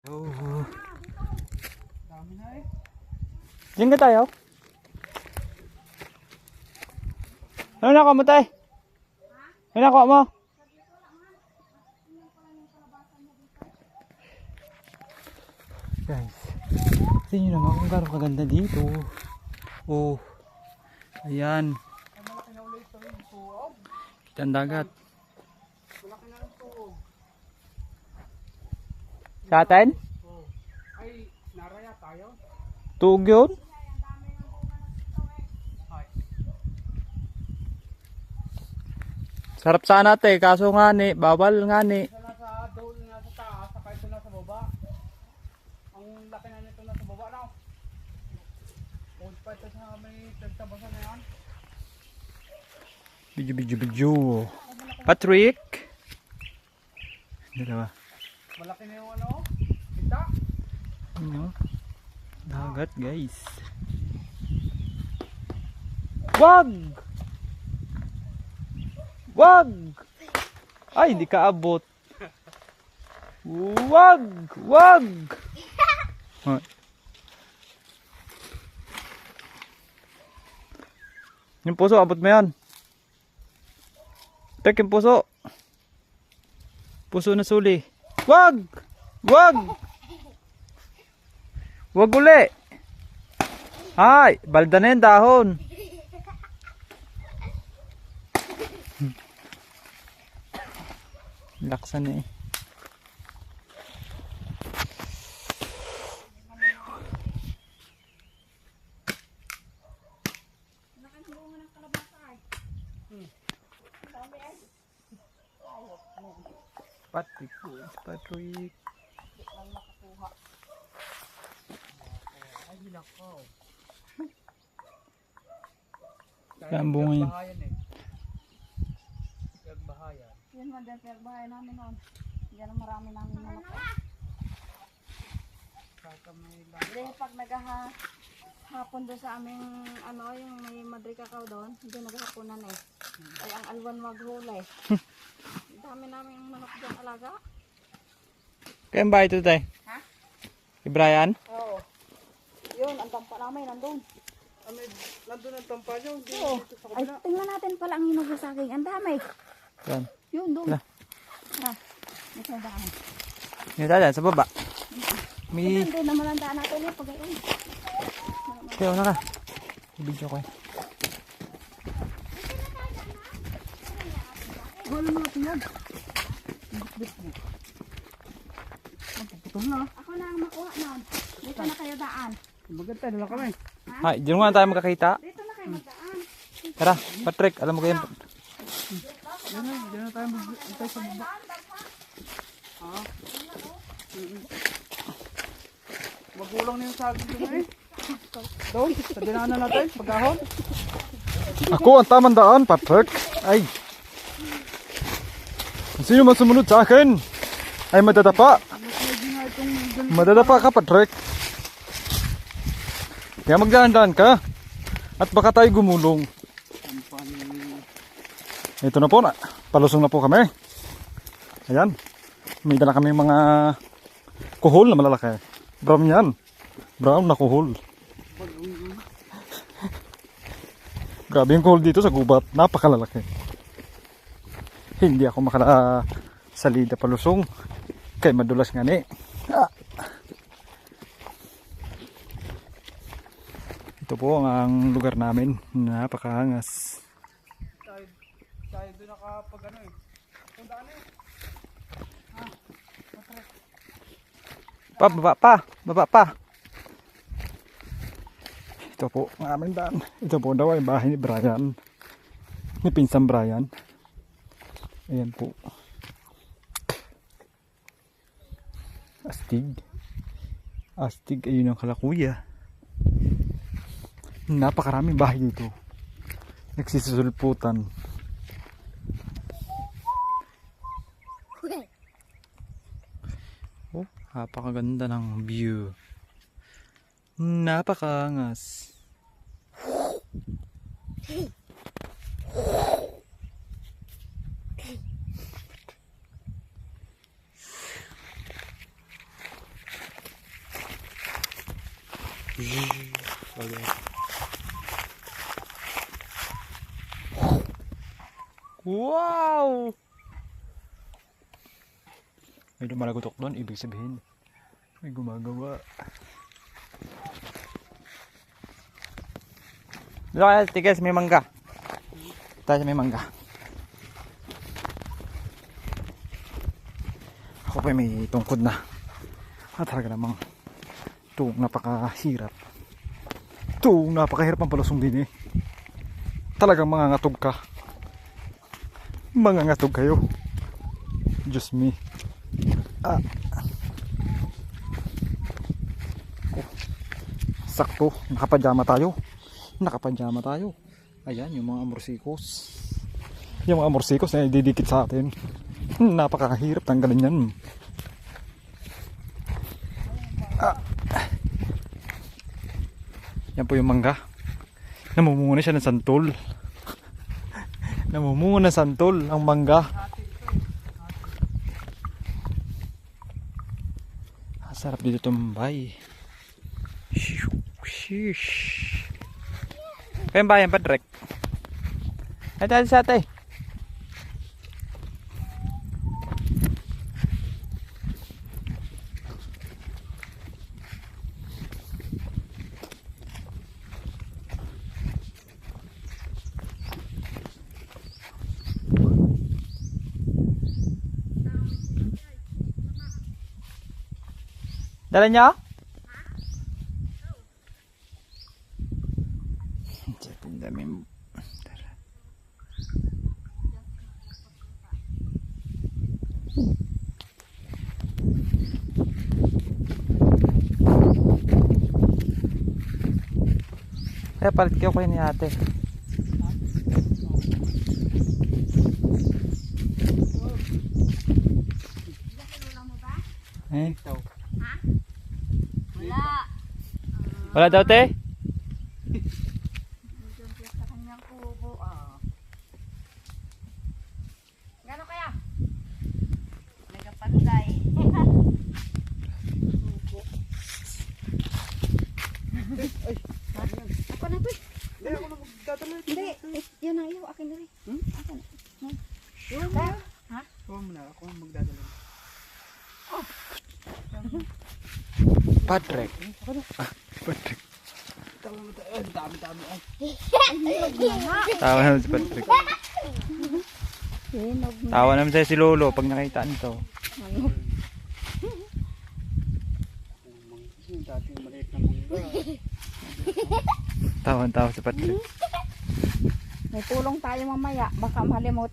Oh. Dami na eh. Diyan ka tayo? Ano nakuha mo tayo? Ano nakuha mo? Guys, tingnan nyo naman kung gano'ng kaganda dito. Oh, ayan. Malaki na ulit ito yung tuog. Kita ang dagat. Malaki na yung tuog. Sa atin? Oh. Ay, naraya tayo. Tuog yun? Ay. Sarap sana te, kaso nga ni, bawal nga ni. Isa nasa doon, nasa taas, saka ito nasa baba. Ang laki na nito nasa baba na. Old pa ito sa may tagtabasan na yan. Video. Patrick! Dalawa. Malaki na yung ano, kita. Ano? Dagat guys. Wag! Wag! Ay, hindi ka abot. Wag! Wag! Huh. Yung puso, abot mo yan. Tek, yung puso. Puso na suli. Wag! Wag! Wag uli! Ay, balda na yung dahon. Laksan eh. Patrick. Ay, nako. Kaya ang bunga yun. Bahayan eh. Bahayan. Yan man din bahay namin noon. Yan ang marami namin manok. Saka may Hindi, pag hapon doon sa aming ano, yung may Madre Cacao doon, hindi naghahaponan eh. Ay ang alwan maghulay. Dami namin manok dyan alaga. Kaya ang bahay ito tayo? Ha? Si Brian? Oo. Yun, ang tampa namin nandun. may nandun ang tampa nyo. Hindi Oo. dito sa Ay, kabila. tingnan natin pala ang hinog sa akin. Ang dami. Yan. Yun, doon. Wala. Ah, may daan. Yung dyan, sa baba. May... Doon naman ang daan natin eh. Pag ayun. Kaya una ka. Video ko eh. Wala natin yan. Putol na. Ako na ang makuha noon. Dito na kayo daan. Maganda na lang kami. Ay, dyan muna tayo magkakita. Dito na kayo magdaan. Tara, Patrick, alam mo kayo. Diyan na tayo magantay sa baba. Ha? Magulang na yung saging doon eh. Doon, sa dinaanan natin, pagkahon. Ako ang tamang daan, Patrick. Ay. Sino man sumunod sa akin? Ay, madadapa. Madadapa ka, Patrick. Kaya magdaan-daan ka. At baka tayo gumulong. Ito na po na. Palusong na po kami. Ayan. May dala kami mga kuhol na malalaki. Brown yan. Brown na kuhol. Grabe yung kuhol dito sa gubat. Napakalalaki. Hindi ako makalasalida palusong. Kaya madulas nga ni. Ah. Ito po ang lugar namin. Napakaangas. Tayo doon nakapag ano eh. Tandaan eh. Baba pa. Ito po ang aming daan. Ito po daw ay bahay ni Brian. Ni Pinsang Brian. Ayan po. Astig ayun ang kalakuya. Napakaraming bahay dito. Nagsisisulputan. Oh, napakaganda ng view. Napakaangas. Wow! May lumalagotok doon, ibig sabihin may gumagawa. Dito kaya, tigas, may mangga. Tayo may mangga. Ako pa may tungkod na. Talaga namang itong napakahirap. Itong napakahirap ang palusong din eh. Talagang mangangatog ka. Mangangatog kayo. Diyos me. Oh, sakto, nakapajama tayo. Nakapajama tayo. Ayan, yung mga amorsikos. Yung mga amorsikos na didikit sa atin. Napakahirap tanggalin yan. Yan po yung mangga. Namumunga siya ng santol. Namumunga ng santol ang mangga. Sarap dito tumambay. Shish. Kayang bayan pa, Drek. Ate, sa ate. Dala niya? Ang dami. Kaya palit kayo ni ate. Eh? Wala daw te? Sa kanyang kubo. Gano'n kaya? Nagapanday. Ako na to eh. Hindi, ako na magdadala. Hindi, yan na iyo. Akin na rin. Akin na. Yun mo na. Ha? Huwag mo na, ako na magdadala. Patrick. Patrick. Dami-dami. Tawa naman si Patrick. Hinog na. Tawa naman sa'yo si Lolo pag nakita nito. Yung dating maliit na mangga. Tawa si Patrick. May tulong tayo mamaya. Baka malimutan.